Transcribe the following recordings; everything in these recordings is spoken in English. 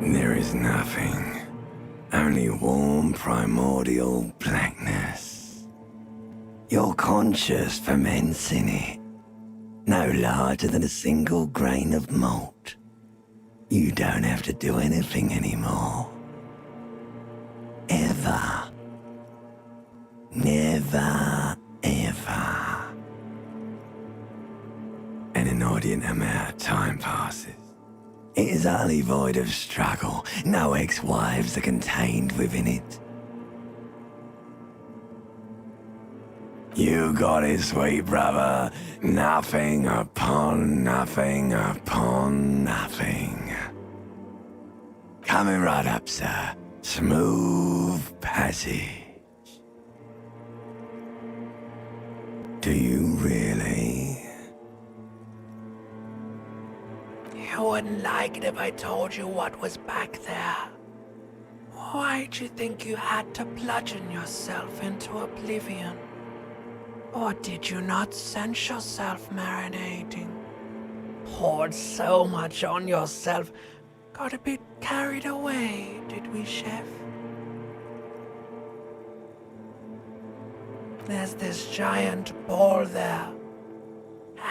There is nothing. Only warm primordial blackness. Your conscious ferments in it. No larger than a single grain of malt. You don't have to do anything anymore. Ever. Never, ever. An inordinate amount of time passes. It is utterly void of struggle. No ex-wives are contained within it. You got it, sweet brother. Nothing upon nothing upon nothing. Coming right up, sir. Smooth passage. Do you really? You wouldn't like it if I told you what was back there. Why'd you think you had to bludgeon yourself into oblivion? Or did you not sense yourself marinating? Poured so much on yourself, got a bit carried away, did we, Chef? There's this giant ball there.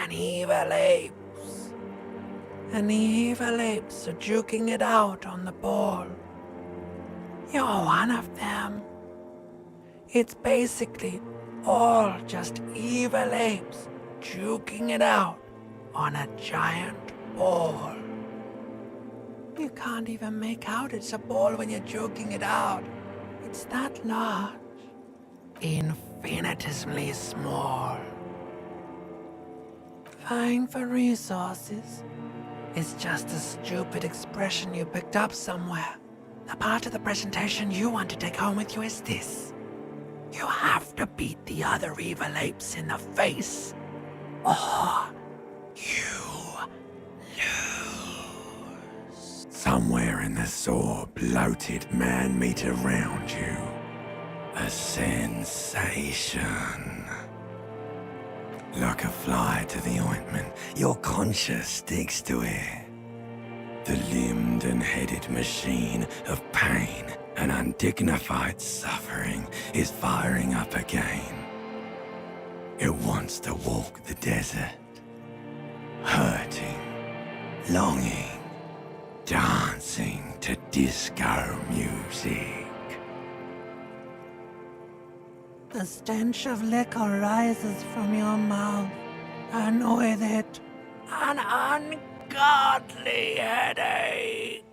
An evil apes. And the evil apes are juking it out on the ball. You're one of them. It's basically all just evil apes juking it out on a giant ball. You can't even make out it's a ball when you're joking it out. It's that large. Infinitesimally small. Vying for resources is just a stupid expression you picked up somewhere. The part of the presentation you want to take home with you is this. You have to beat the other evil apes in the face, or you lose. Somewhere in the sore, bloated man-meat around you. A sensation. Like a fly to the ointment, your conscience sticks to it. The limbed and headed machine of pain and undignified suffering is firing up again. It wants to walk the desert, hurting, longing, dancing to disco music. The stench of liquor rises from your mouth, and with it, an ungodly headache.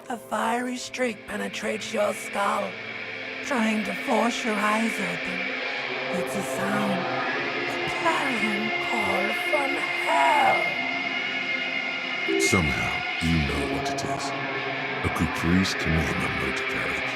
A fiery streak penetrates your skull, trying to force your eyes open. It's a sound, a clarion call from hell. Somehow, you know what it is. A caprice to name a motor carriage.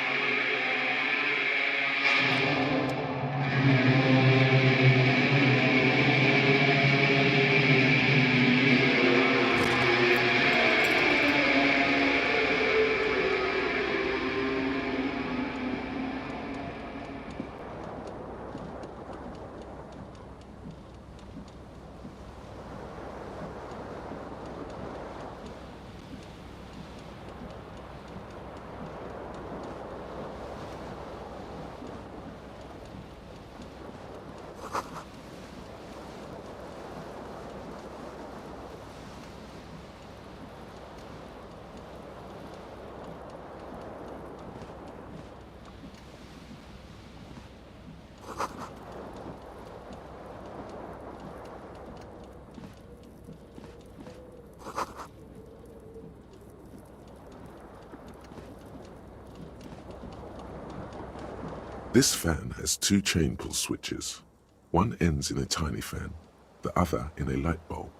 This fan has two chain pull switches. One ends in a tiny fan, the other in a light bulb.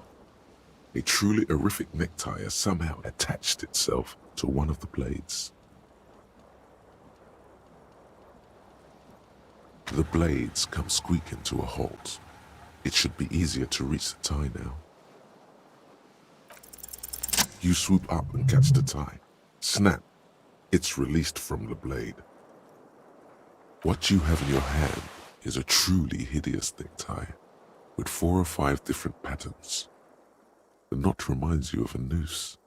A truly horrific necktie has somehow attached itself to one of the blades. The blades come squeaking to a halt. It should be easier to reach the tie now. You swoop up and catch the tie. Snap! It's released from the blade. What you have in your hand is a truly hideous necktie with 4 or 5 different patterns. The knot reminds you of a noose.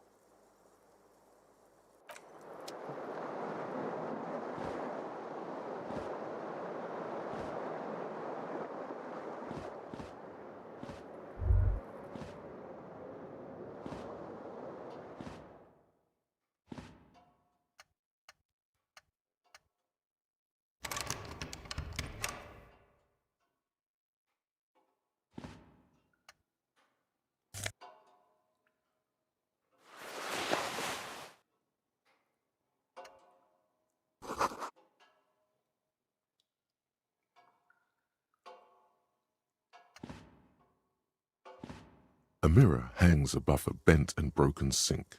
A mirror hangs above a bent and broken sink.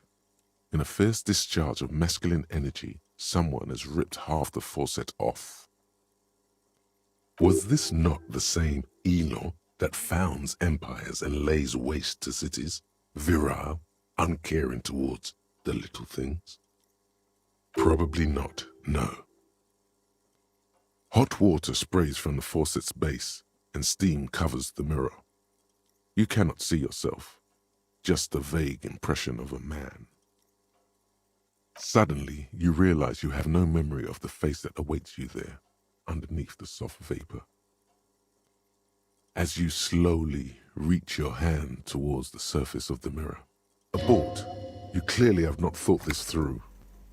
In a fierce discharge of masculine energy, someone has ripped half the faucet off. Was this not the same Elo that founds empires and lays waste to cities, virile, uncaring towards the little things? Probably not, no. Hot water sprays from the faucet's base, and steam covers the mirror. You cannot see yourself, just the vague impression of a man. Suddenly, you realize you have no memory of the face that awaits you there, underneath the soft vapor. As you slowly reach your hand towards the surface of the mirror. Abort. You clearly have not thought this through.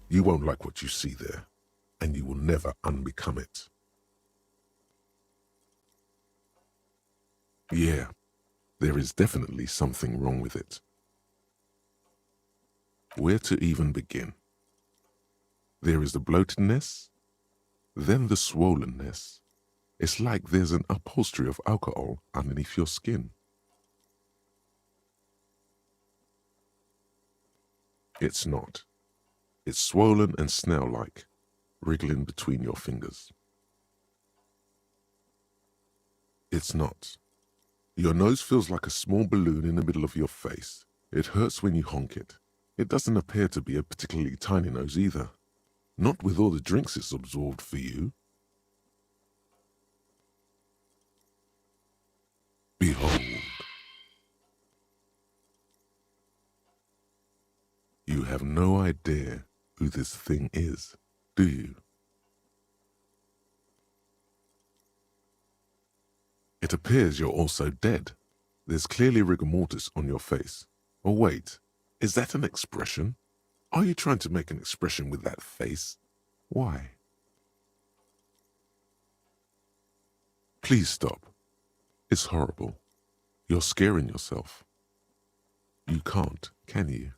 You won't like what you see there, and you will never unbecome it. Yeah, there is definitely something wrong with it. Where to even begin? There is the bloatedness, then the swollenness. It's like there's an upholstery of alcohol underneath your skin. It's not. It's swollen and snail-like, wriggling between your fingers. It's not. Your nose feels like a small balloon in the middle of your face. It hurts when you honk it. It doesn't appear to be a particularly tiny nose either. Not with all the drinks it's absorbed for you. Behold. You have no idea who this thing is, do you? It appears you're also dead. There's clearly rigor mortis on your face. Or wait, is that an expression? Are you trying to make an expression with that face? Why? Please stop. It's horrible. You're scaring yourself. You can't, can you?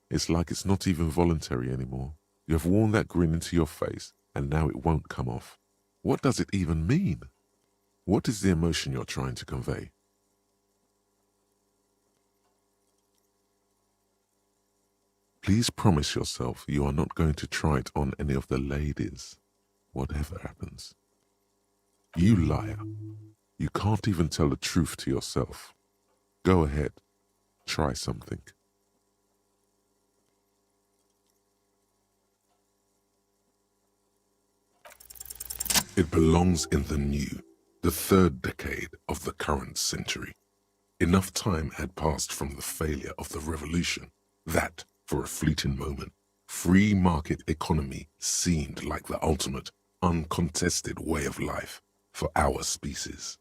It's like it's not even voluntary anymore. You have worn that grin into your face, and now it won't come off. What does it even mean? What is the emotion you're trying to convey? Please promise yourself you are not going to try it on any of the ladies, whatever happens. You liar. You can't even tell the truth to yourself. Go ahead. Try something. It belongs in the new, the third decade of the current century. Enough time had passed from the failure of the revolution that, for a fleeting moment, free market economy seemed like the ultimate, uncontested way of life for our species.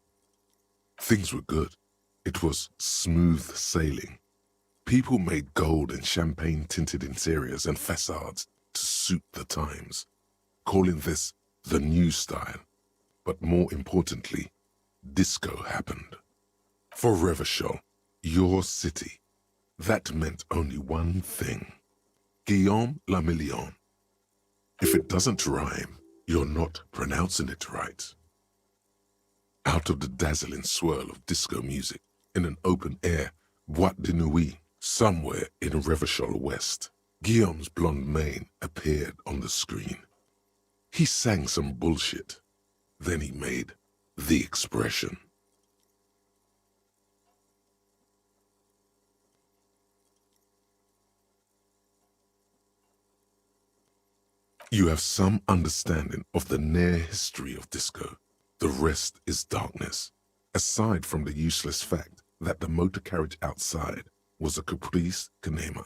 Things were good. It was smooth sailing. People made gold and champagne-tinted interiors and facades to suit the times, calling this the new style. But more importantly, disco happened. For Revachol, your city, that meant only one thing. Guillaume la Million. If it doesn't rhyme, you're not pronouncing it right. Out of the dazzling swirl of disco music, in an open-air boîte de nuit, somewhere in Revachol West, Guillaume's blonde mane appeared on the screen. He sang some bullshit. Then he made the expression. You have some understanding of the near history of disco. The rest is darkness, aside from the useless fact that the motor carriage outside was a caprice canema.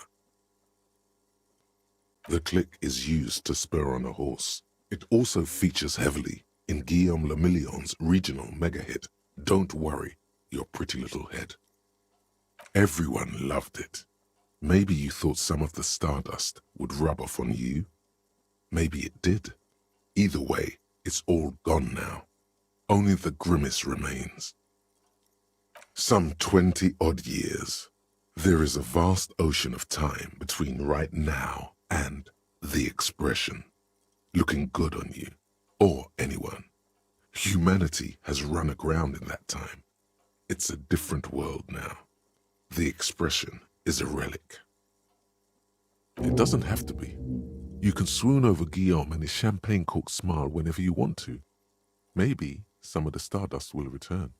The click is used to spur on a horse. It also features heavily in Guillaume Le Million's regional mega hit, Don't Worry, Your Pretty Little Head. Everyone loved it. Maybe you thought some of the stardust would rub off on you. Maybe it did. Either way, it's all gone now. Only the grimace remains. Some 20-odd years. There is a vast ocean of time between right now and the expression, looking good on you, or anyone. Humanity has run aground in that time. It's a different world now. The expression is a relic. It doesn't have to be. You can swoon over Guillaume and his champagne-corked smile whenever you want to. Maybe some of the stardust will return.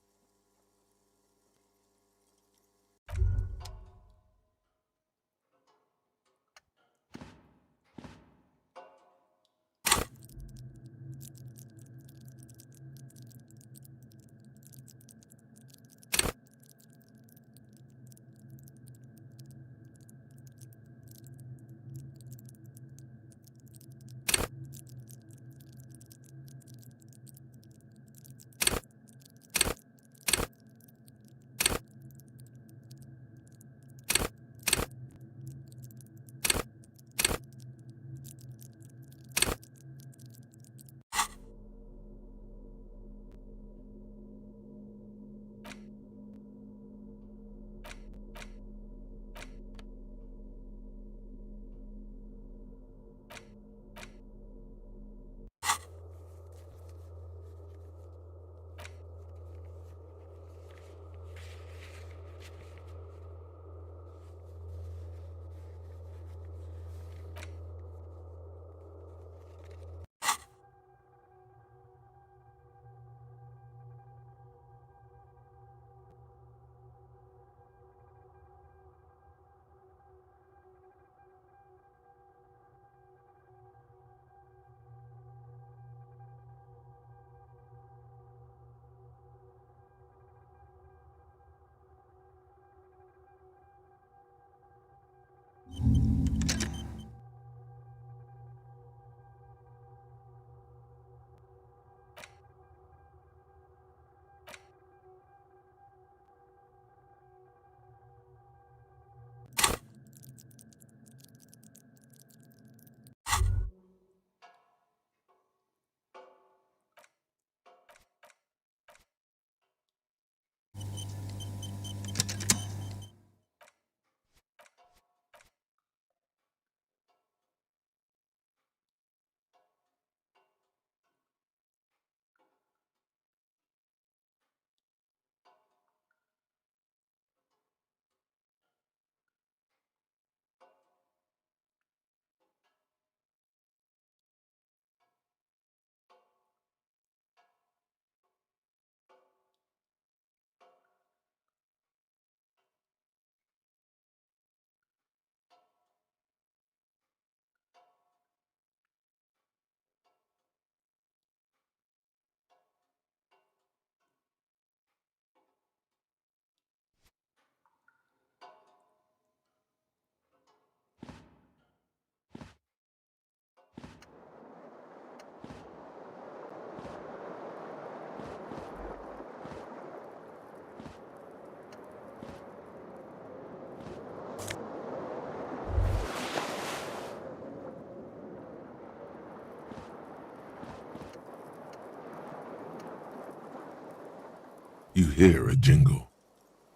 You hear a jingle.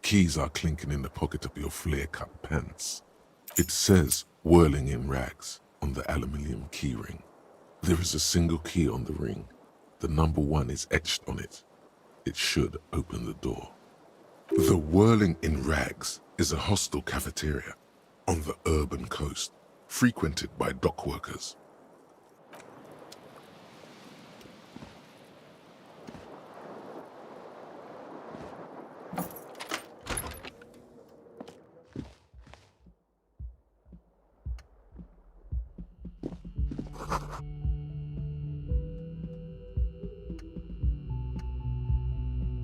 Keys are clinking in the pocket of your flare-cut pants. It says, whirling in rags, on the aluminium keyring. There is a single key on the ring. The number 1 is etched on it. It should open the door. The Whirling in Rags is a hostel cafeteria on the urban coast, frequented by dock workers.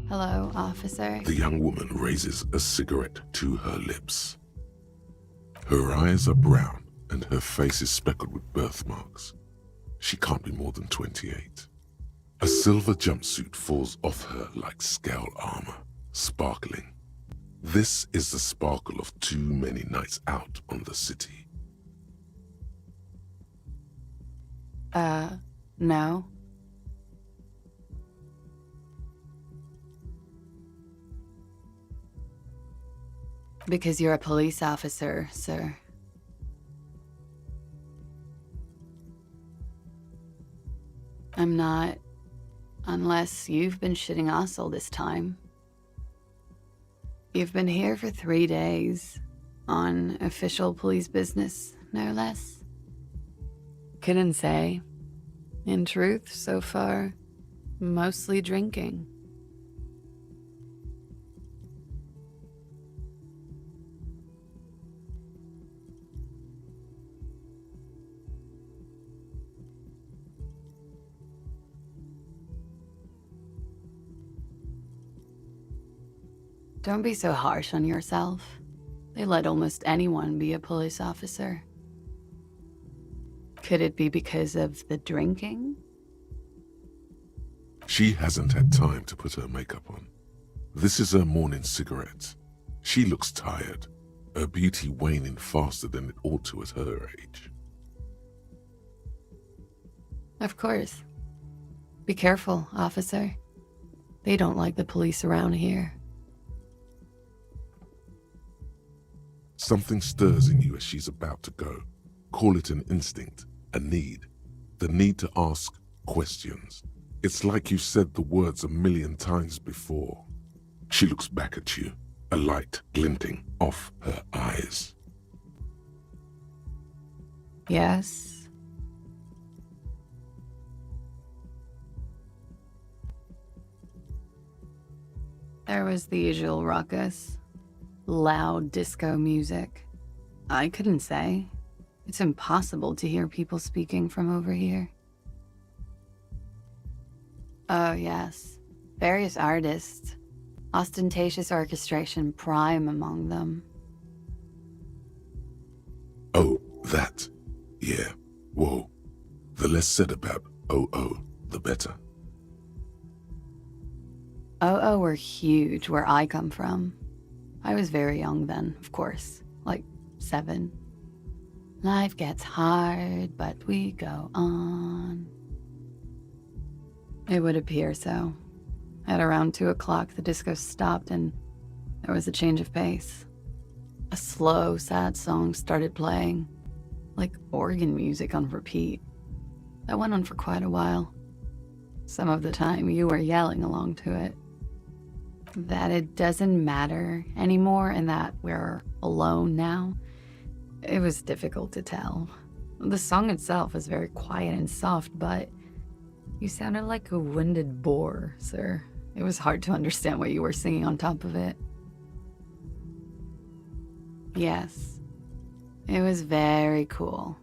Hello, officer. The young woman raises a cigarette to her lips. Her eyes are brown and her face is speckled with birthmarks. She can't be more than 28. A silver jumpsuit falls off her like scale armor, sparkling. This is the sparkle of too many nights out on the city. No. Because you're a police officer, sir. I'm not, unless you've been shitting us all this time. You've been here for 3 days, on official police business, no less. Couldn't say. In truth, so far, mostly drinking. Don't be so harsh on yourself. They let almost anyone be a police officer. Could it be because of the drinking? She hasn't had time to put her makeup on. This is her morning cigarette. She looks tired, her beauty waning faster than it ought to at her age. Of course. Be careful, officer. They don't like the police around here. Something stirs in you as she's about to go. Call it an instinct, a need. The need to ask questions. It's like you've said the words 1,000,000 times before. She looks back at you, a light glinting off her eyes. Yes? There was the usual ruckus. Loud disco music. I couldn't say. It's impossible to hear people speaking from over here. Oh, yes. Various artists. Ostentatious orchestration prime among them. Oh, that. Yeah. Whoa. The less said about OO, the better. OO were huge where I come from. I was very young then, of course, like 7. Life gets hard, but we go on. It would appear so. At around 2 o'clock, the disco stopped and there was a change of pace. A slow, sad song started playing, like organ music on repeat. That went on for quite a while. Some of the time, you were yelling along to it. That it doesn't matter anymore and that we're alone now, it was difficult to tell. The song itself was very quiet and soft, but you sounded like a winded boar, sir. It was hard to understand what you were singing on top of it. Yes, it was very cool.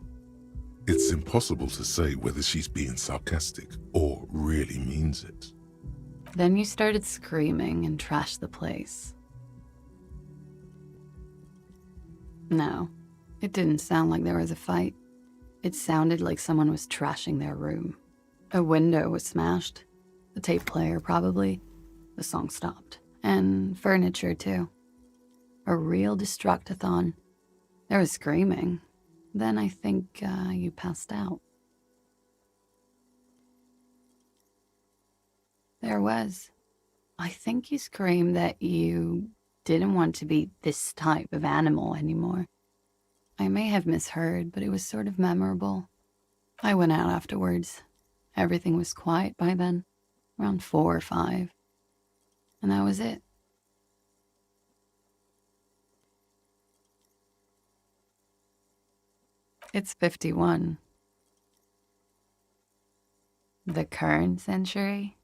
It's impossible to say whether she's being sarcastic or really means it. Then you started screaming and trashed the place. No, it didn't sound like there was a fight. It sounded like someone was trashing their room. A window was smashed. The tape player, probably. The song stopped. And furniture, too. A real destructathon. There was screaming. Then I think you passed out. There was. I think you screamed that you didn't want to be this type of animal anymore. I may have misheard, but it was sort of memorable. I went out afterwards. Everything was quiet by then, around 4 or 5. And that was it. It's 51. The current century?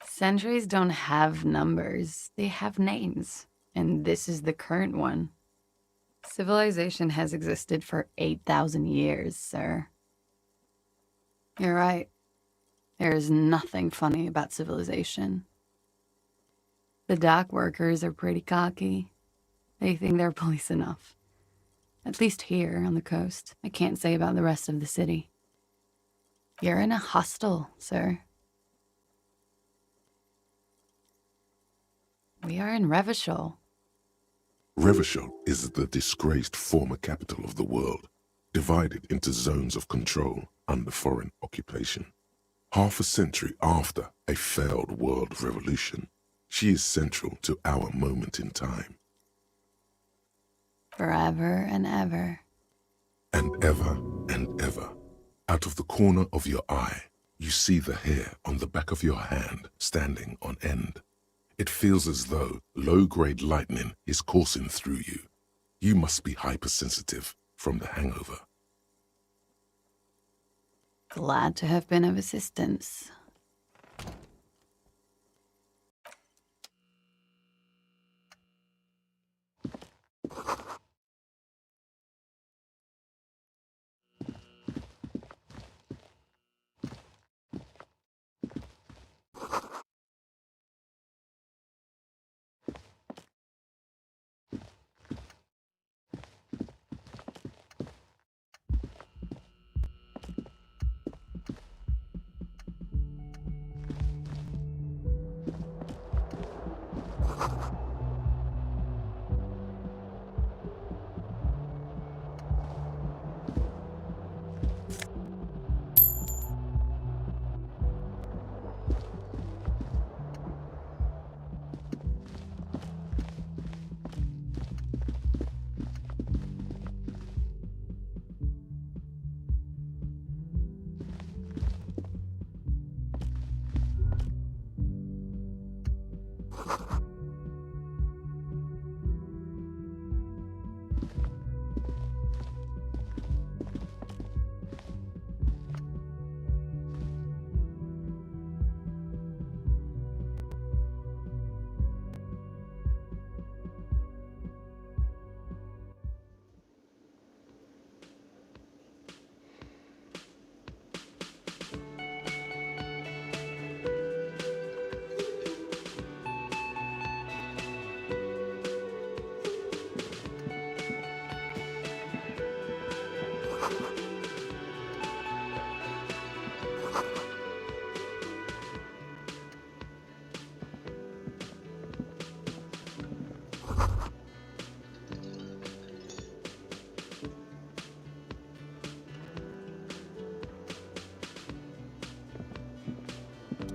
Centuries don't have numbers, they have names, and this is the current one. Civilization has existed for 8,000 years, sir. You're right. There is nothing funny about civilization. The dock workers are pretty cocky. They think they're police enough. At least here on the coast. I can't say about the rest of the city. You're in a hostel, sir. We are in Revachol. Revachol is the disgraced former capital of the world, divided into zones of control under foreign occupation. Half a century after a failed world revolution, she is central to our moment in time. Forever and ever. And ever and ever, out of the corner of your eye, you see the hair on the back of your hand standing on end. It feels as though low-grade lightning is coursing through you. You must be hypersensitive from the hangover. Glad to have been of assistance.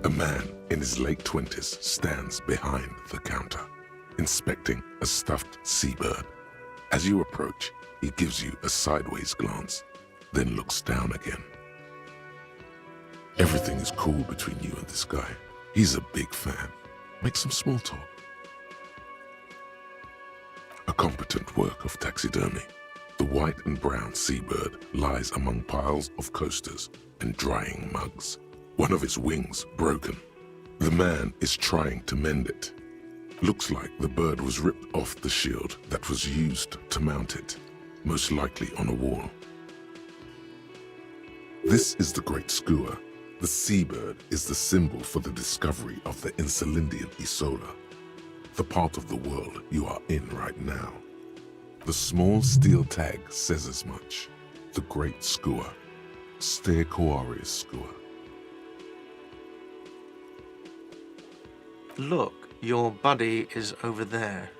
A man in his late 20s stands behind the counter, inspecting a stuffed seabird. As you approach, he gives you a sideways glance, then looks down again. Everything is cool between you and this guy. He's a big fan. Make some small talk. A competent work of taxidermy. The white and brown seabird lies among piles of coasters and drying mugs. One of its wings broken. The man is trying to mend it. Looks like the bird was ripped off the shield that was used to mount it, most likely on a wall. This is the Great Skua. The seabird is the symbol for the discovery of the Insulindian Isola, the part of the world you are in right now. The small steel tag says as much. The Great Skua. Stegoarius Skua. Look, your buddy is over there.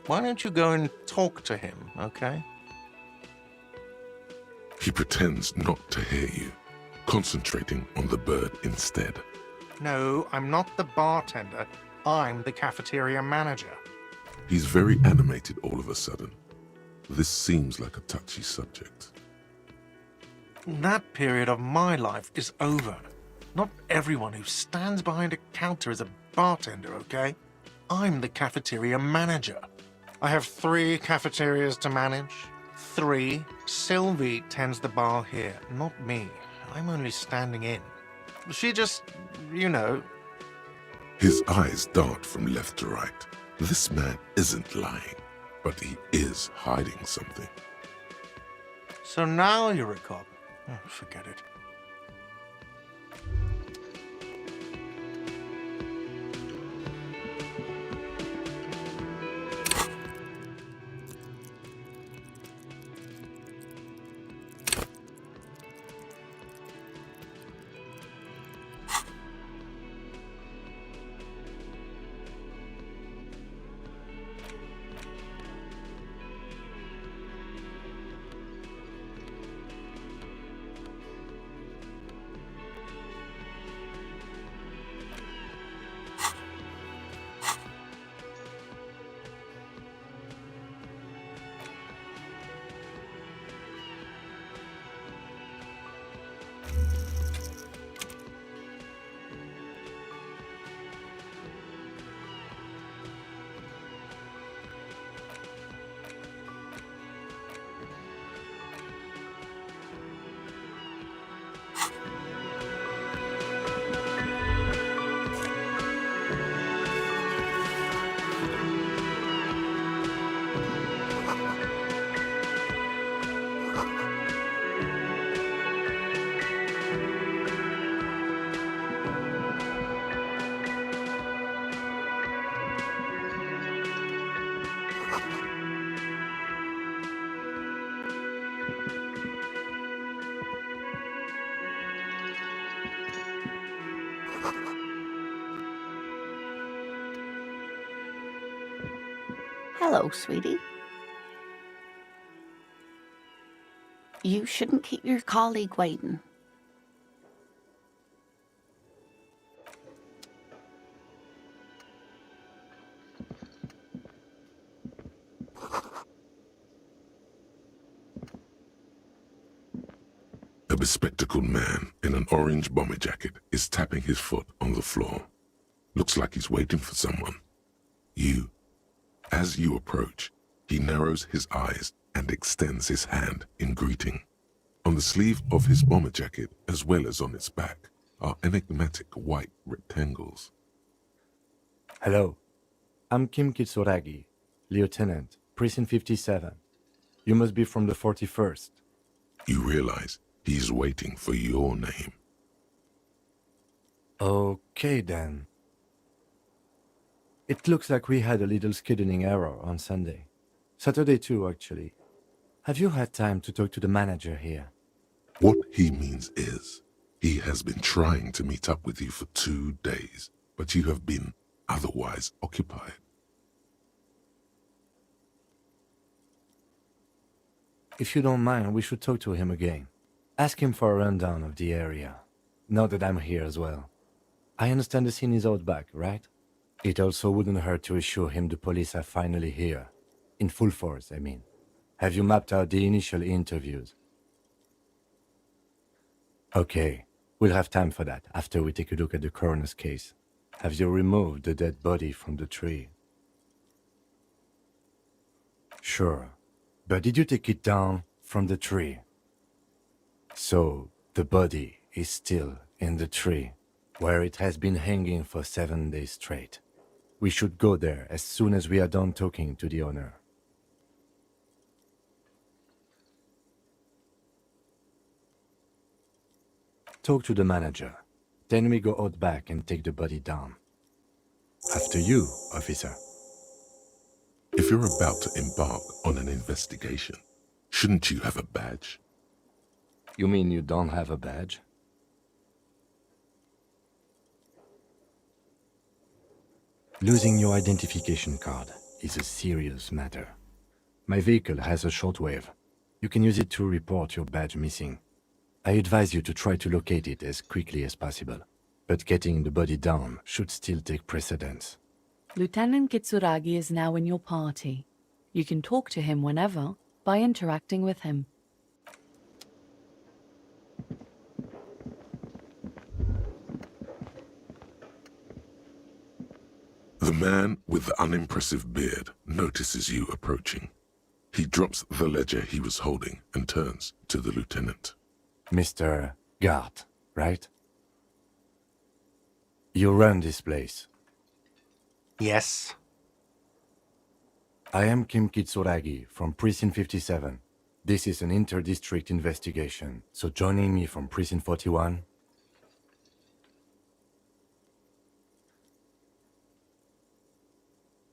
Why don't you go and talk to him, okay? He pretends not to hear you, concentrating on the bird instead. No, I'm not the bartender. I'm the cafeteria manager. He's very animated all of a sudden. This seems like a touchy subject. That period of my life is over. Not everyone who stands behind a counter is a bartender, okay? I'm the cafeteria manager. I have 3 cafeterias to manage. 3. Sylvie tends the bar here, not me. I'm only standing in. She just, you know... His eyes dart from left to right. This man isn't lying, but he is hiding something. So now you're a cop. Oh, forget it. Hello, sweetie. You shouldn't keep your colleague waiting. A bespectacled man in an orange bomber jacket is tapping his foot on the floor. Looks like he's waiting for someone. As you approach, he narrows his eyes and extends his hand in greeting. On the sleeve of his bomber jacket, as well as on its back, are enigmatic white rectangles. Hello, I'm Kim Kitsuragi, Lieutenant, Precinct 57. You must be from the 41st. You realize he's waiting for your name. Okay then. It looks like we had a little scheduling error on Sunday. Saturday too, actually. Have you had time to talk to the manager here? What he means is, he has been trying to meet up with you for 2 days, but you have been otherwise occupied. If you don't mind, we should talk to him again. Ask him for a rundown of the area. Now that I'm here as well. I understand the scene is out back, right? It also wouldn't hurt to assure him the police are finally here. In full force, I mean. Have you mapped out the initial interviews? Okay, we'll have time for that after we take a look at the coroner's case. Have you removed the dead body from the tree? Sure, but did you take it down from the tree? So, the body is still in the tree, where it has been hanging for 7 days straight. We should go there as soon as we are done talking to the owner. Talk to the manager. Then we go out back and take the body down. After you, officer. If you're about to embark on an investigation, shouldn't you have a badge? You mean you don't have a badge? Losing your identification card is a serious matter. My vehicle has a shortwave. You can use it to report your badge missing. I advise you to try to locate it as quickly as possible, but getting the body down should still take precedence. Lieutenant Kitsuragi is now in your party. You can talk to him whenever by interacting with him. The man with the unimpressive beard notices you approaching. He drops the ledger he was holding and turns to the lieutenant. Mr. Gart, right? You run this place. Yes. I am Kim Kitsuragi from Precinct 57. This is an inter-district investigation, so joining me from Precinct 41...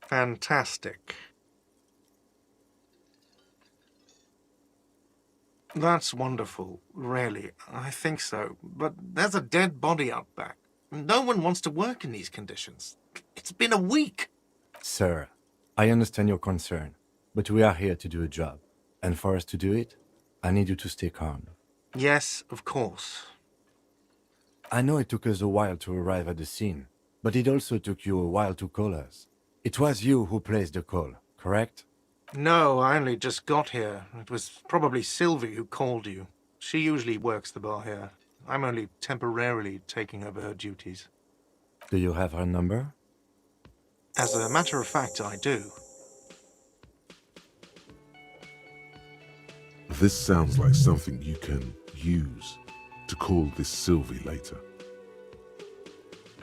Fantastic. That's wonderful, really. I think so. But there's a dead body out back. No one wants to work in these conditions. It's been a week. Sir, I understand your concern, but we are here to do a job. And for us to do it, I need you to stay calm. Yes, of course. I know it took us a while to arrive at the scene, but it also took you a while to call us. It was you who placed the call, correct? No, I only just got here. It was probably Sylvie who called you. She usually works the bar here. I'm only temporarily taking over her duties. Do you have her number? As a matter of fact, I do. This sounds like something you can use to call this Sylvie later.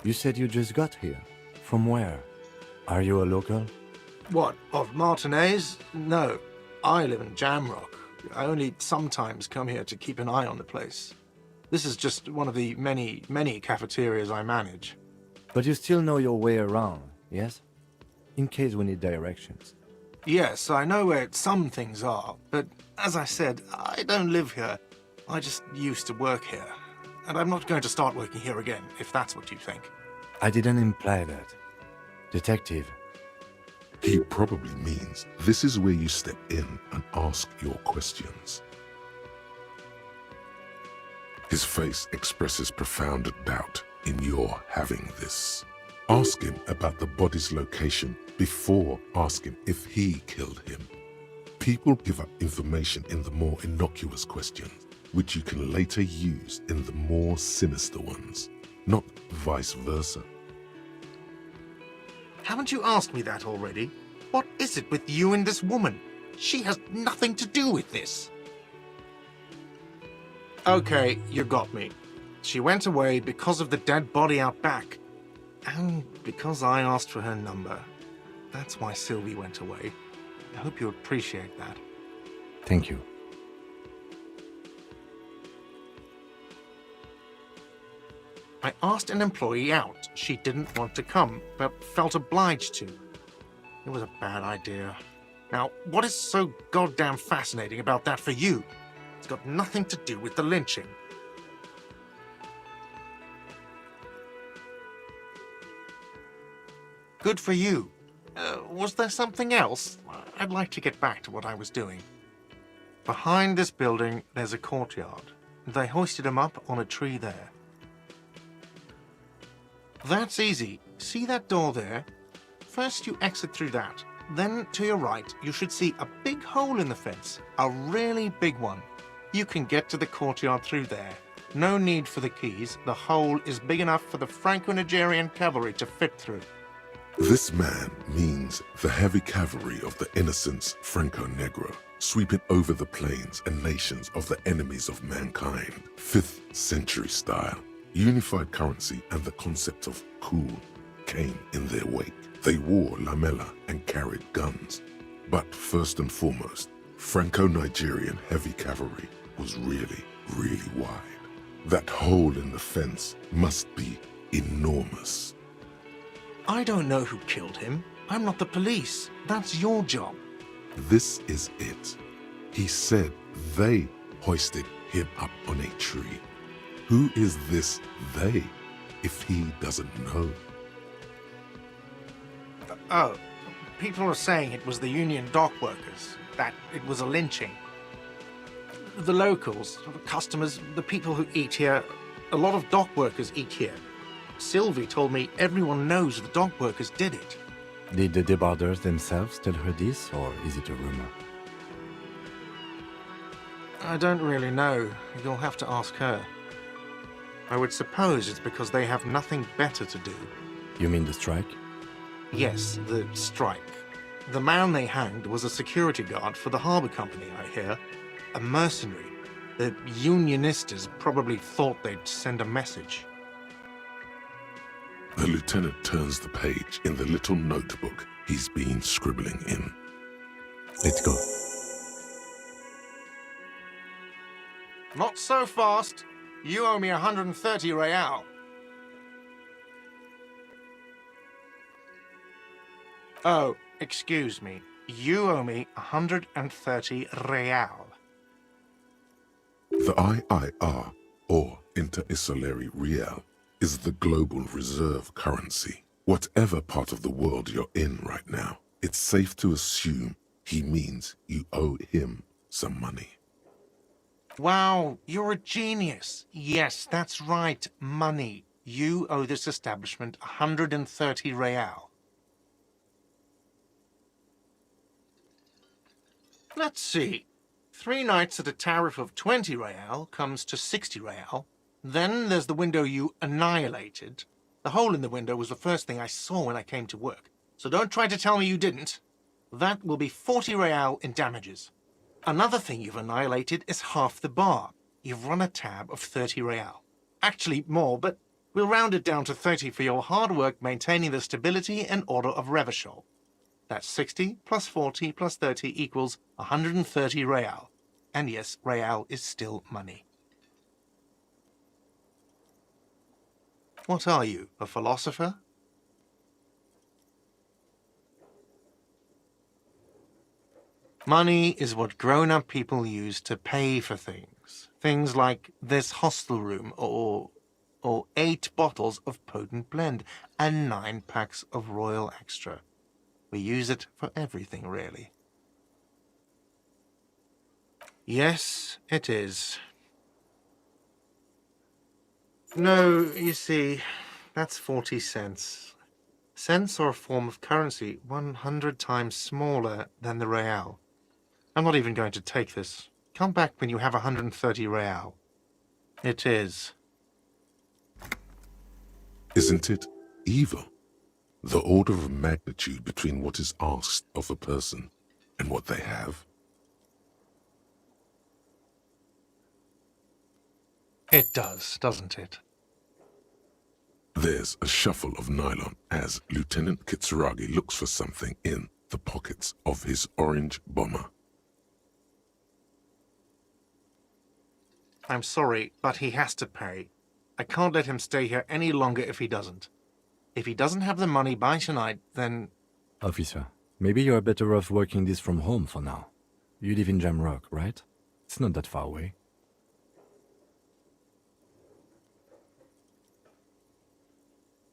You said you just got here. From where? Are you a local? What, of Martinez? No, I live in Jamrock. I only sometimes come here to keep an eye on the place. This is just one of the many, many cafeterias I manage. But you still know your way around, yes? In case we need directions. Yes, I know where some things are, but as I said, I don't live here. I just used to work here. And I'm not going to start working here again, if that's what you think. I didn't imply that. Detective, He probably means this is where you step in and ask your questions. His face expresses profound doubt in your having this. Ask him about the body's location before asking if he killed him. People give up information in the more innocuous questions, which you can later use in the more sinister ones, not vice versa. Haven't you asked me that already? What is it with you and this woman? She has nothing to do with this. Okay, you got me. She went away because of the dead body out back. And because I asked for her number. That's why Sylvie went away. I hope you appreciate that. Thank you. I asked an employee out. She didn't want to come, but felt obliged to. It was a bad idea. Now, what is so goddamn fascinating about that for you? It's got nothing to do with the lynching. Good for you. Was there something else? I'd like to get back to what I was doing. Behind this building, there's a courtyard. They hoisted him up on a tree there. That's easy. See that door there? First you exit through that. Then to your right, you should see a big hole in the fence. A really big one. You can get to the courtyard through there. No need for the keys. The hole is big enough for the Franco-Nigerian cavalry to fit through. This man means the heavy cavalry of the innocents Franco-Negro, sweeping over the plains and nations of the enemies of mankind. 5th century style. Unified currency and the concept of cool came in their wake. They wore lamella and carried guns. But first and foremost, Franco-Nigerian heavy cavalry was really, really wide. That hole in the fence must be enormous. I don't know who killed him. I'm not the police. That's your job. This is it. He said they hoisted him up on a tree. Who is this they, if he doesn't know? Oh, people are saying it was the union dock workers, that it was a lynching. The locals, the customers, the people who eat here, a lot of dock workers eat here. Sylvie told me everyone knows the dock workers did it. Did the debarders themselves tell her this, or is it a rumor? I don't really know. You'll have to ask her. I would suppose it's because they have nothing better to do. You mean the strike? Yes, the strike. The man they hanged was a security guard for the harbour company, I hear. A mercenary. The unionistas probably thought they'd send a message. The lieutenant turns the page in the little notebook he's been scribbling in. Let's go. Not so fast. You owe me 130 real. Oh, excuse me. You owe me 130 real. The IIR, or Inter-Isolary Real, is the global reserve currency. Whatever part of the world you're in right now, it's safe to assume he means you owe him some money. Wow, you're a genius. Yes, that's right, money. You owe this establishment 130 real. Let's see. 3 nights at a tariff of 20 real comes to 60 real. Then there's the window you annihilated. The hole in the window was the first thing I saw when I came to work. So don't try to tell me you didn't. That will be 40 real in damages. Another thing you've annihilated is half the bar. You've run a tab of 30 real. Actually more, but we'll round it down to 30 for your hard work maintaining the stability and order of Revachol. That's 60 plus 40 plus 30 equals 130 real. And yes, real is still money. What are you, a philosopher? Money is what grown-up people use to pay for things. Things like this hostel room or 8 bottles of potent blend and 9 packs of Royal Extra. We use it for everything, really. Yes, it is. No, you see, that's 40 cents. Cents are a form of currency 100 times smaller than the real. I'm not even going to take this. Come back when you have 130 real. It is. Isn't it evil? The order of magnitude between what is asked of a person and what they have. It does, doesn't it? There's a shuffle of nylon as Lieutenant Kitsuragi looks for something in the pockets of his orange bomber. I'm sorry, but he has to pay. I can't let him stay here any longer if he doesn't. If he doesn't have the money by tonight, then... Officer, maybe you're better off working this from home for now. You live in Jamrock, right? It's not that far away.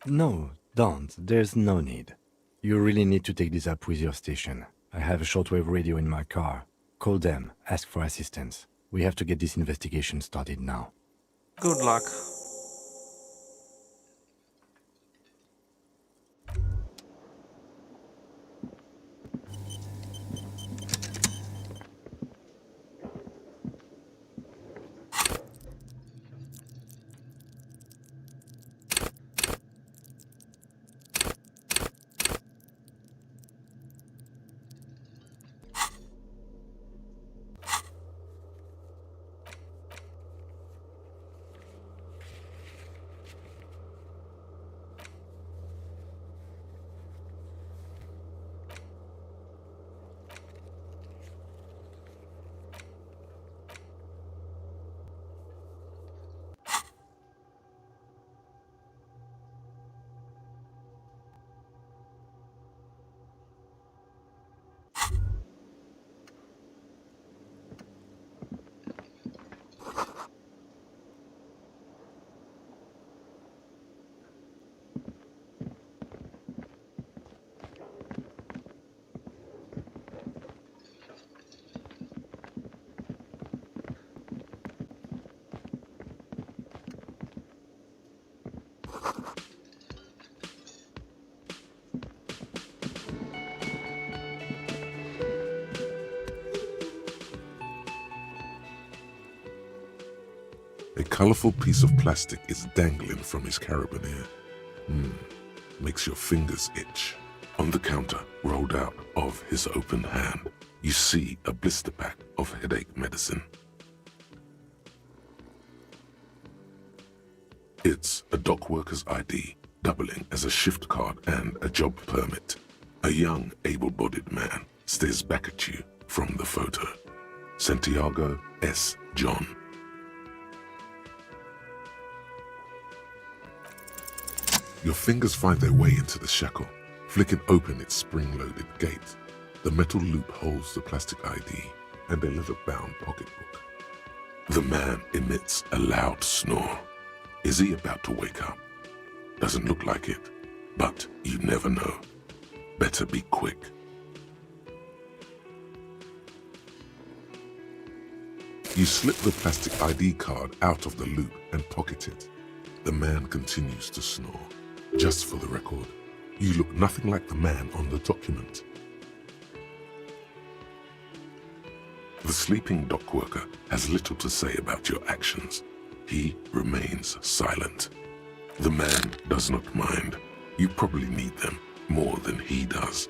No, don't. There's no need. You really need to take this up with your station. I have a shortwave radio in my car. Call them, ask for assistance. We have to get this investigation started now. Good luck. A colorful piece of plastic is dangling from his carabiner. Makes your fingers itch. On the counter, rolled out of his open hand, you see a blister pack of headache medicine. It's a dock worker's ID, doubling as a shift card and a job permit. A young, able-bodied man stares back at you from the photo. Santiago S. John. Your fingers find their way into the shackle, flicking open its spring-loaded gate. The metal loop holds the plastic ID and a leather-bound pocketbook. The man emits a loud snore. Is he about to wake up? Doesn't look like it, but you never know. Better be quick. You slip the plastic ID card out of the loop and pocket it. The man continues to snore. Just for the record, you look nothing like the man on the document. The sleeping dock worker has little to say about your actions. He remains silent. The man does not mind. You probably need them more than he does.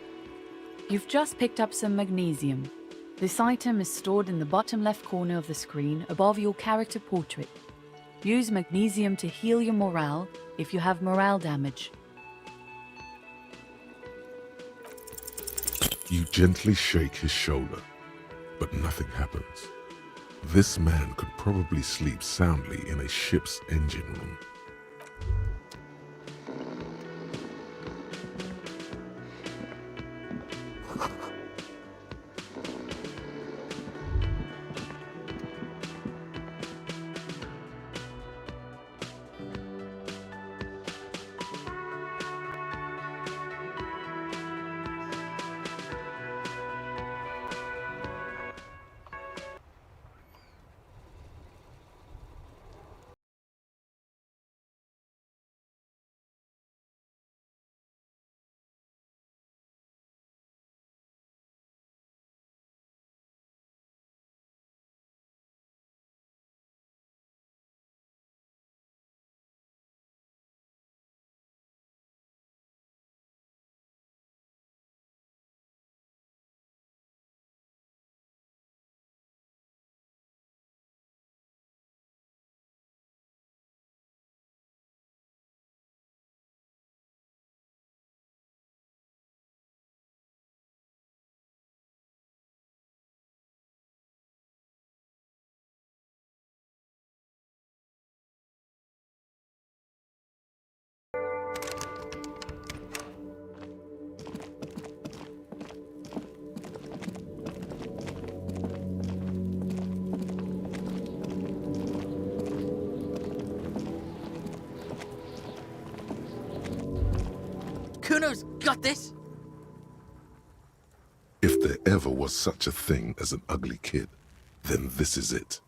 You've just picked up some magnesium. This item is stored in the bottom left corner of the screen above your character portrait. Use magnesium to heal your morale if you have morale damage. You gently shake his shoulder, but nothing happens. This man could probably sleep soundly in a ship's engine room. got this. If there ever was such a thing as an ugly kid, then this is it.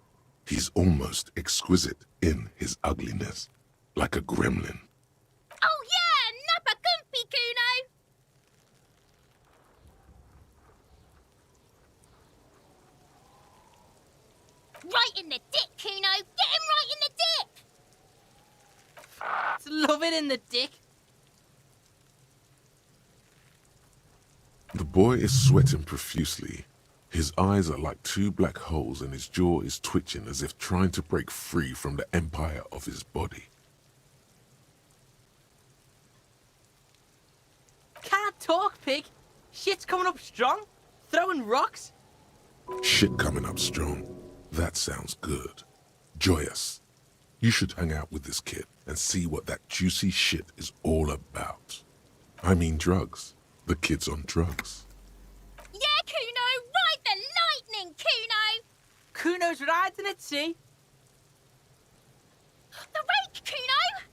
He's almost exquisite in his ugliness, like a gremlin. Oh yeah, nappa gumpy, Kuno! Right in the dick, Kuno! Get him right in the dick! Love it in the dick. The boy is sweating profusely. His eyes are like two black holes and his jaw is twitching as if trying to break free from the empire of his body. Can't talk, pig. Shit's coming up strong. Throwing rocks. Shit coming up strong. That sounds good. Joyous. You should hang out with this kid and see what that juicy shit is all about. I mean drugs. The kid's on drugs. Yeah, Kuno! Ride the lightning, Kuno! Kuno's riding it, see? The rake, Kuno!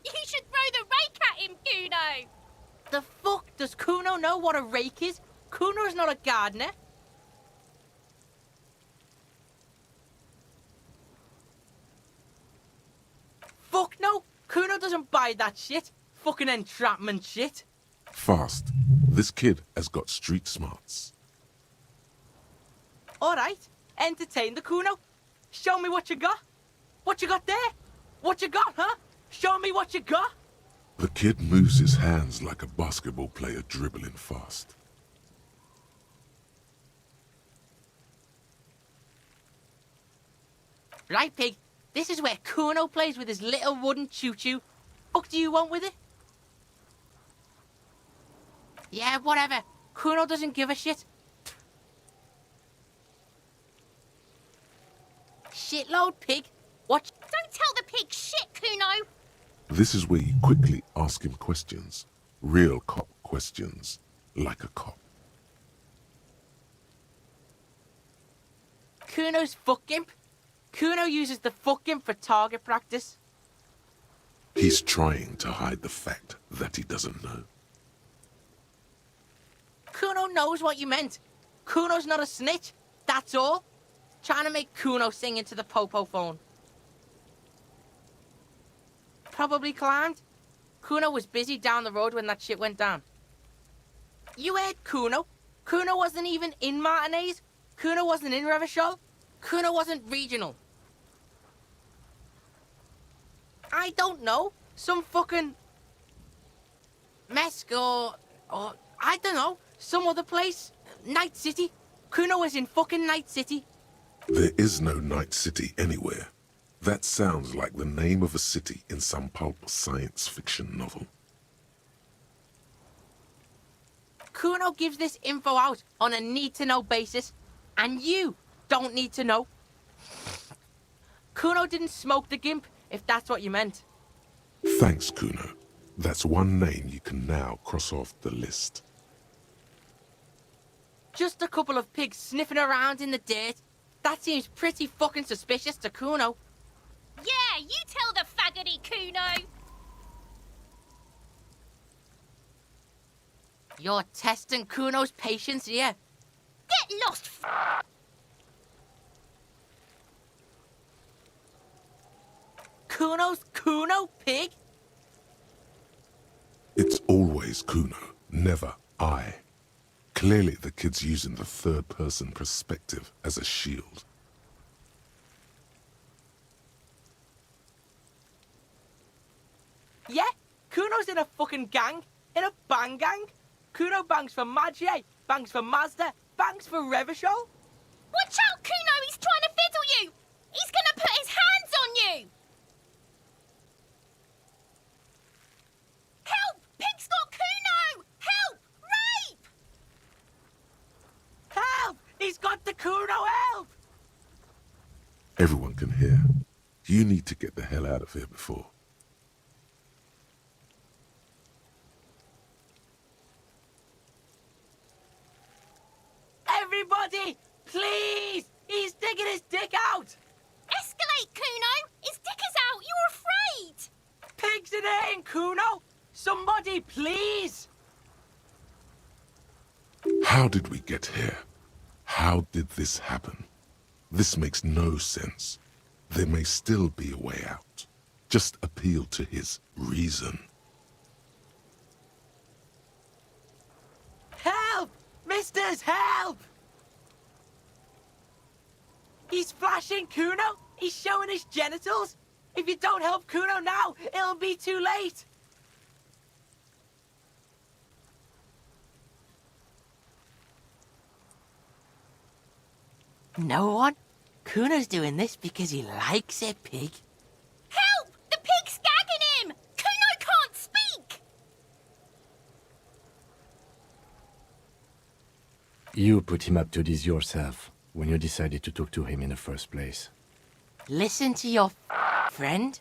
You should throw the rake at him, Kuno! The fuck does Kuno know what a rake is? Kuno's not a gardener. Fuck no! Kuno doesn't buy that shit. Fucking entrapment shit. Fast. This kid has got street smarts. Alright, entertain the Kuno. Show me what you got. What you got there? What you got, huh? Show me what you got. The kid moves his hands like a basketball player dribbling fast. Right, pig. This is where Kuno plays with his little wooden choo-choo. What do you want with it? Yeah, whatever. Kuno doesn't give a shit. Shitload, pig. What? Don't tell the pig shit, Kuno! This is where you quickly ask him questions. Real cop questions. Like a cop. Kuno's fuck gimp. Kuno uses the fuck gimp for target practice. He's trying to hide the fact that he doesn't know. Kuno knows what you meant. Kuno's not a snitch. That's all. Trying to make Kuno sing into the popo phone. Probably climbed. Kuno was busy down the road when that shit went down. You heard Kuno. Kuno wasn't even in Martinez. Kuno wasn't in Revachol. Kuno wasn't regional. I don't know. Some fucking... Mesk or I don't know. Some other place. Night City. Kuno was in fucking Night City. There is no Night City anywhere. That sounds like the name of a city in some pulp science fiction novel. Kuno gives this info out on a need-to-know basis, and you don't need to know. Kuno didn't smoke the gimp, if that's what you meant. Thanks, Kuno. That's one name you can now cross off the list. Just a couple of pigs sniffing around in the dirt. That seems pretty fucking suspicious to Kuno. Yeah, you tell the faggoty, Kuno! You're testing Kuno's patience here. Get lost, Kuno's Kuno, pig? It's always Kuno, never I. Clearly the kid's using the third-person perspective as a shield. Yeah, Kuno's in a fucking gang. In a bang gang. Kuno bangs for Magie, bangs for Mazda, bangs for Revachol. Watch out, Kuno! He's trying to fiddle you! He's gonna put his hands on you! Help! Pig's got Kuno! Help! Rape! Help! He's got the Kuno, help! Everyone can hear. You need to get the hell out of here before. Everybody, please! He's digging his dick out! Escalate, Kuno! His dick is out! You're afraid! Pigs in here, Kuno! Somebody, please! How did we get here? How did this happen? This makes no sense. There may still be a way out. Just appeal to his reason. Help! Misters, help! He's flashing Kuno! He's showing his genitals! If you don't help Kuno now, it'll be too late! No one? Kuno's doing this because he likes it, pig. Help! The pig's gagging him! Kuno can't speak! You put him up to this yourself when you decided to talk to him in the first place. Listen to your friend.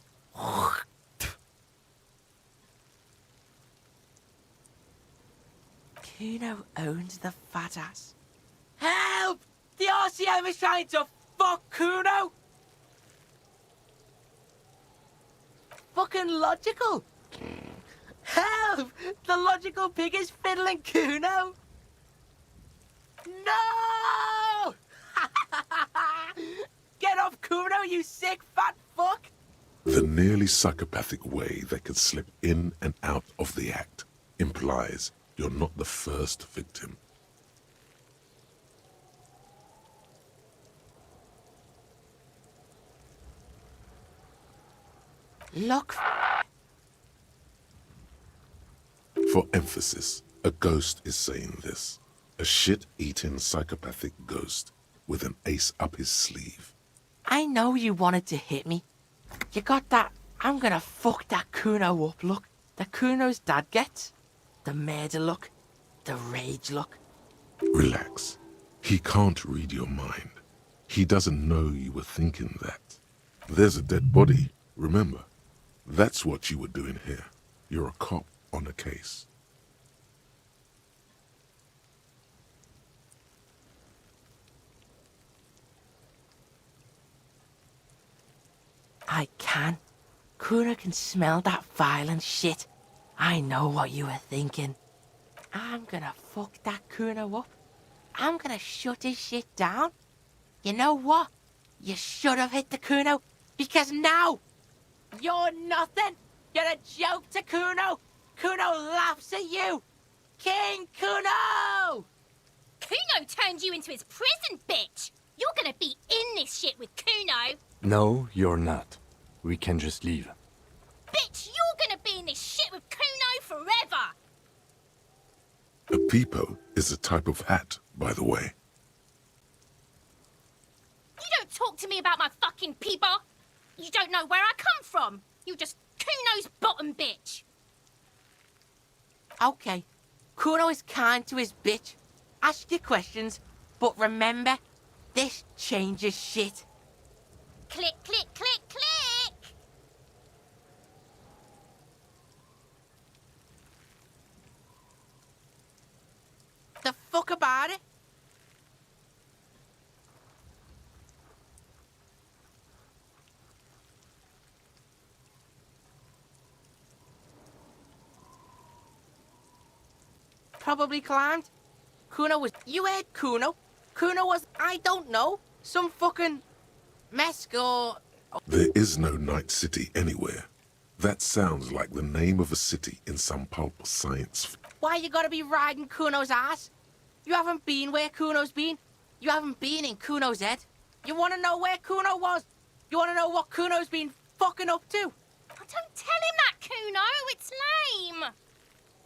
Kuno owns the fat ass. Help! The RCM is trying to fuck Kuno! Fucking logical! Help! The logical pig is fiddling Kuno! No! Get off Kuno, you sick fat fuck! The nearly psychopathic way they could slip in and out of the act implies you're not the first victim. Look. For emphasis, a ghost is saying this. A shit-eating psychopathic ghost with an ace up his sleeve. I know you wanted to hit me. You got that I'm gonna fuck that Kuno up look that Kuno's dad gets. The murder look. The rage look. Relax. He can't read your mind. He doesn't know you were thinking that. There's a dead body, remember? That's what you were doing here. You're a cop on a case. I can. Kuno can smell that violent shit. I know what you were thinking. I'm gonna fuck that Kuno up. I'm gonna shut his shit down. You know what? You should have hit the Kuno, because now you're nothing. You're a joke to Kuno. Kuno laughs at you. King Kuno! Kuno turned you into his prison, bitch! You're gonna be in this shit with Kuno! No, you're not. We can just leave. Bitch, you're gonna be in this shit with Kuno forever! A peepo is a type of hat, by the way. You don't talk to me about my fucking peeper! You don't know where I come from! You're just Kuno's bottom bitch! Okay, Kuno is kind to his bitch. Ask your questions, but remember, this changes shit. Click, click, click, click! The fuck about it? Probably climbed. Kuno was... You heard Kuno? Kuno was... I don't know. Some fucking... Mesk or... There is no Night City anywhere. That sounds like the name of a city in some pulp science. Why you gotta be riding Kuno's ass? You haven't been where Kuno's been. You haven't been in Kuno's head. You wanna know where Kuno was? You wanna know what Kuno's been fucking up to? Oh, don't tell him that, Kuno! It's lame!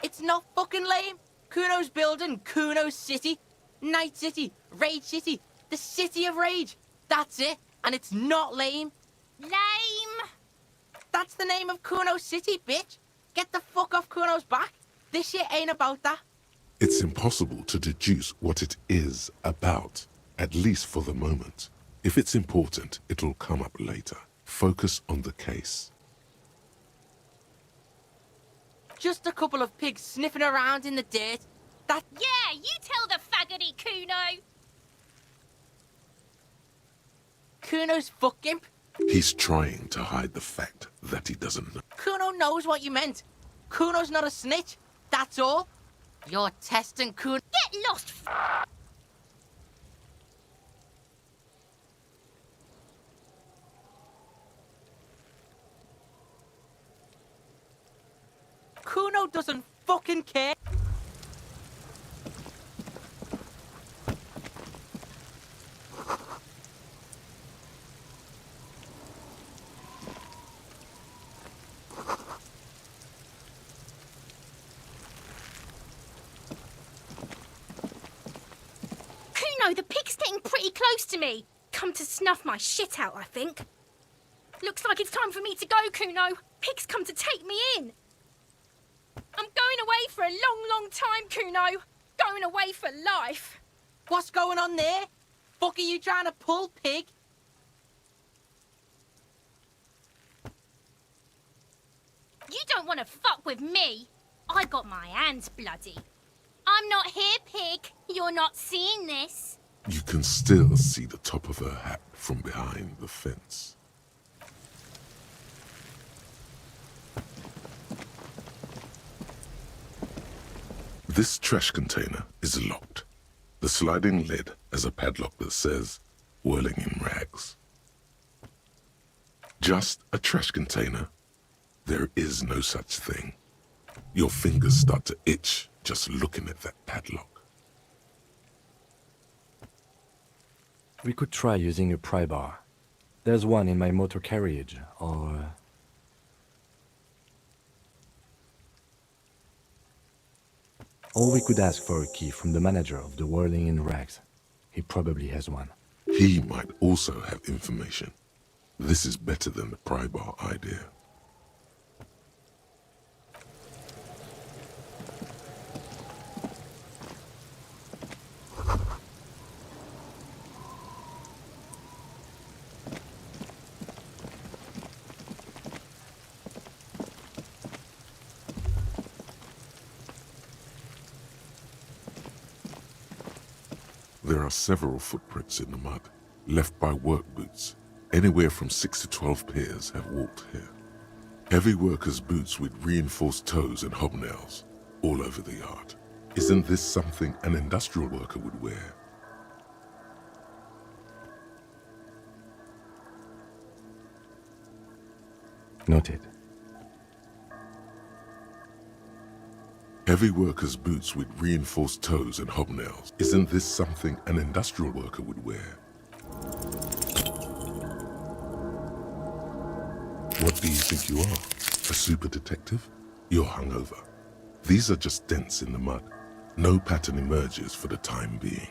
It's not fucking lame. Kuno's building Kuno's city. Night City. Rage City. The City of Rage. That's it. And it's not lame. Lame! That's the name of Kuno's city, bitch. Get the fuck off Kuno's back. This shit ain't about that. It's impossible to deduce what it is about, at least for the moment. If it's important, it'll come up later. Focus on the case. Just a couple of pigs sniffing around in the dirt. That... Yeah, you tell the faggoty, Kuno! Kuno's fucking... He's trying to hide the fact that he doesn't know. Kuno knows what you meant. Kuno's not a snitch. That's all. You're testing Kuno... Get Get lost, Kuno doesn't fucking care. Kuno, the pig's getting pretty close to me. Come to snuff my shit out, I think. Looks like it's time for me to go, Kuno. Pig's come to take me in. I'm going away for a long, long time, Kuno. Going away for life. What's going on there? Fuck are you trying to pull, pig? You don't want to fuck with me. I got my hands bloody. I'm not here, pig. You're not seeing this. You can still see the top of her hat from behind the fence. This trash container is locked. The sliding lid has a padlock that says, "Whirling in rags." Just a trash container? There is no such thing. Your fingers start to itch just looking at that padlock. We could try using a pry bar. There's one in my motor carriage, or... Or we could ask for a key from the manager of the Whirling in Rags. He probably has one. He might also have information. This is better than the pry bar idea. There are several footprints in the mud, left by work boots. Anywhere from 6 to 12 pairs have walked here. Heavy workers' boots with reinforced toes and hobnails, all over the yard. Isn't this something an industrial worker would wear? Noted. Heavy workers' boots with reinforced toes and hobnails. Isn't this something an industrial worker would wear? What do you think you are? A super detective? You're hungover. These are just dents in the mud. No pattern emerges for the time being.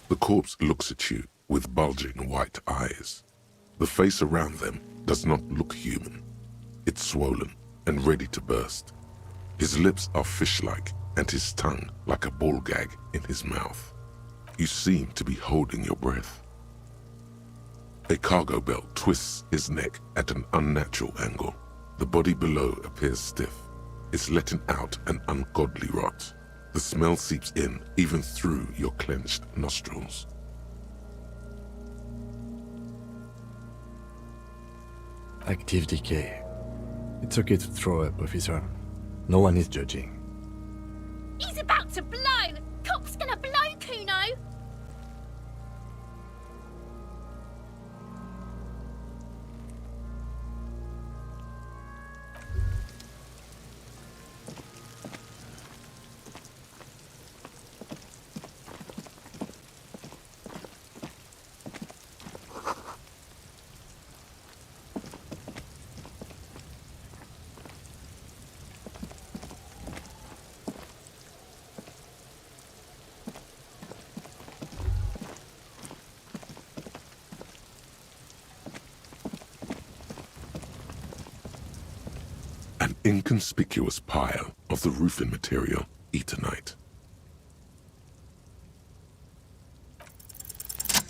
The corpse looks at you with bulging white eyes. The face around them does not look human. It's swollen and ready to burst. His lips are fish-like and his tongue like a ball gag in his mouth. You seem to be holding your breath. A cargo belt twists his neck at an unnatural angle. The body below appears stiff. It's letting out an ungodly rot. The smell seeps in even through your clenched nostrils. Active decay. It's okay to throw up, officer. No one is judging. He's about to blow. Cop's gonna blow, Kuno. An inconspicuous pile of the roofing material, Eternite.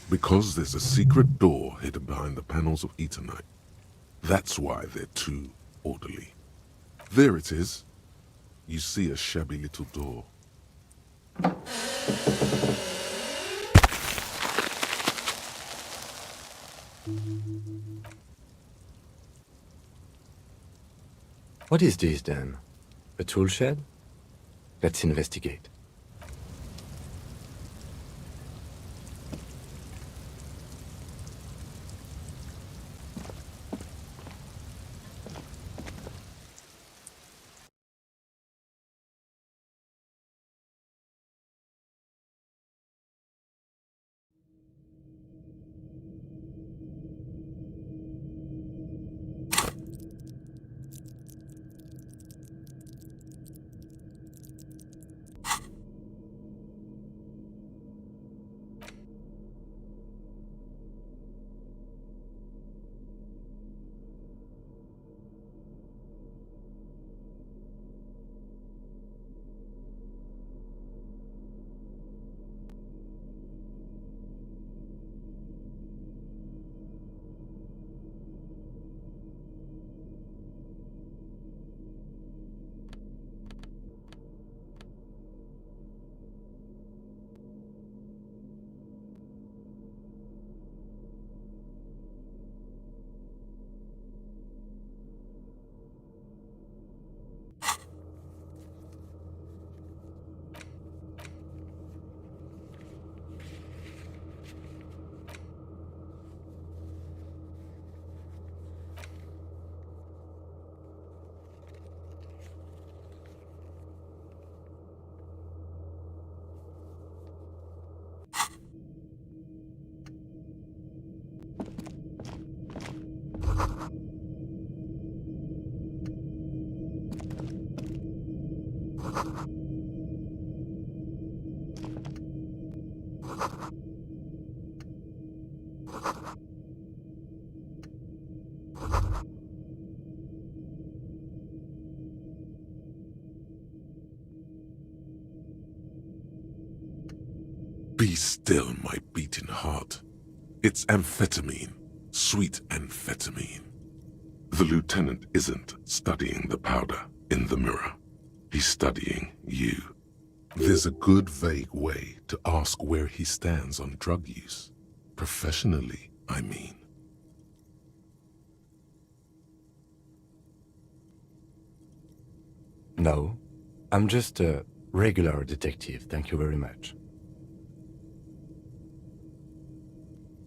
Because there's a secret door hidden behind the panels of Eternite, That's why they're too orderly. There it is. You see a shabby little door. What is this then? A tool shed? Let's investigate. Be still, my beating heart. It's amphetamine. Sweet amphetamine. The lieutenant isn't studying the powder in the mirror. He's studying you. There's a good vague way to ask where he stands on drug use. Professionally, I mean. No, I'm just a regular detective, thank you very much.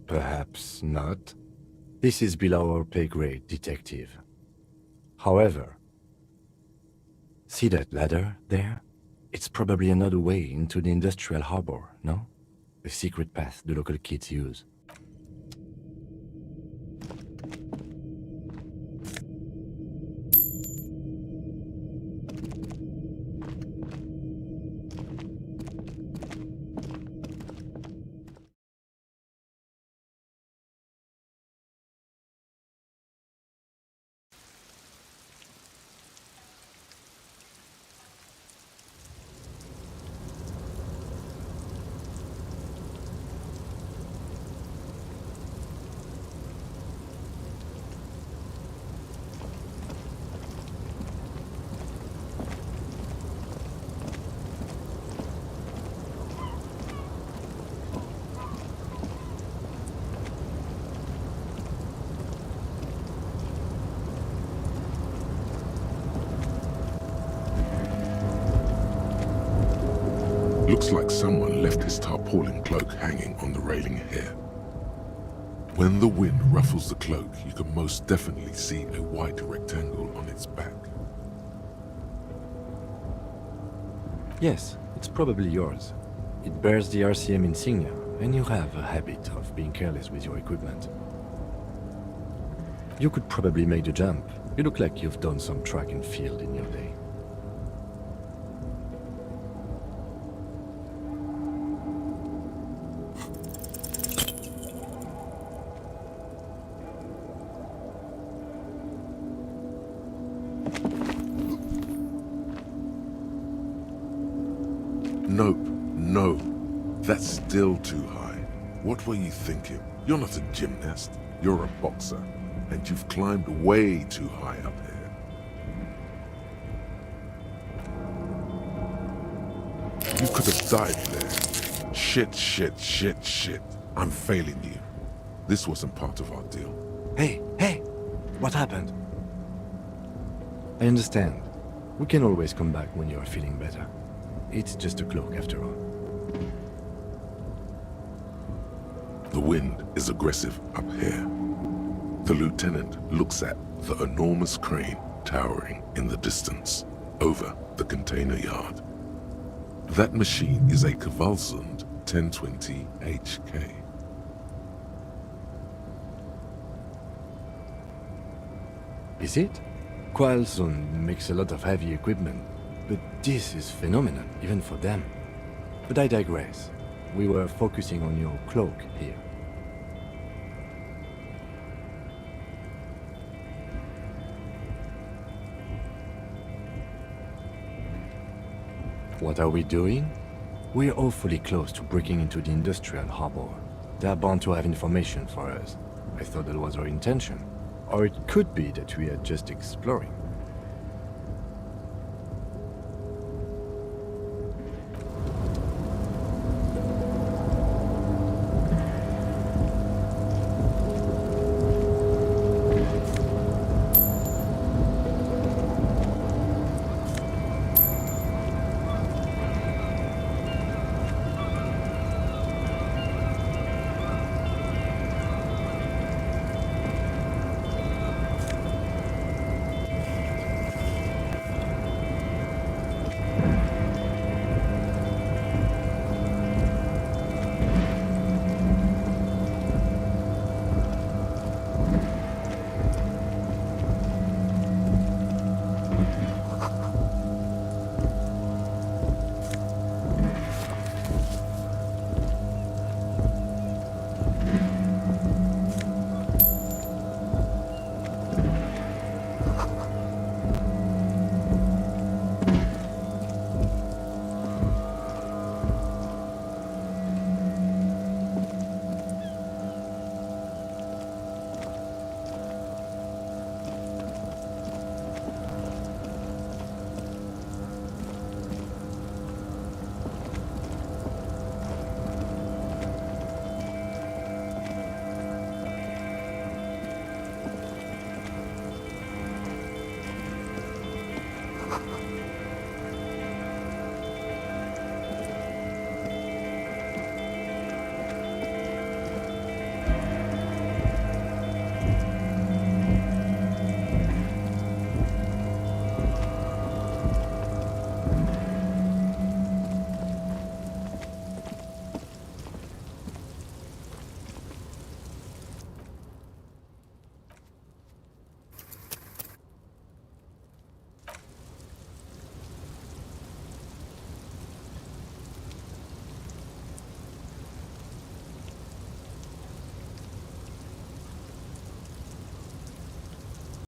Perhaps not. This is below our pay grade, detective. However, see that ladder there? It's probably another way into the industrial harbor, no? A secret path the local kids use. Looks like someone left his tarpaulin cloak hanging on the railing here. When the wind ruffles the cloak, you can most definitely see a white rectangle on its back. Yes, it's probably yours. It bears the RCM insignia, and you have a habit of being careless with your equipment. You could probably make the jump. You look like you've done some track and field in your day. Nope, no. That's still too high. What were you thinking? You're not a gymnast. You're a boxer. and you've climbed way too high up here. You could have died there. Shit. I'm failing you. This wasn't part of our deal. Hey! What happened? I understand. We can always come back when you are feeling better. It's just a cloak after all. The wind is aggressive up here. The lieutenant looks at the enormous crane towering in the distance over the container yard. That machine is a Kvalsund 1020 HK. Is it? Kvalsund makes a lot of heavy equipment, but this is phenomenal, even for them. But I digress. We were focusing on your cloak here. What are we doing? We're awfully close to breaking into the industrial harbor. They are bound to have information for us. I thought that was our intention. Or it could be that we are just exploring.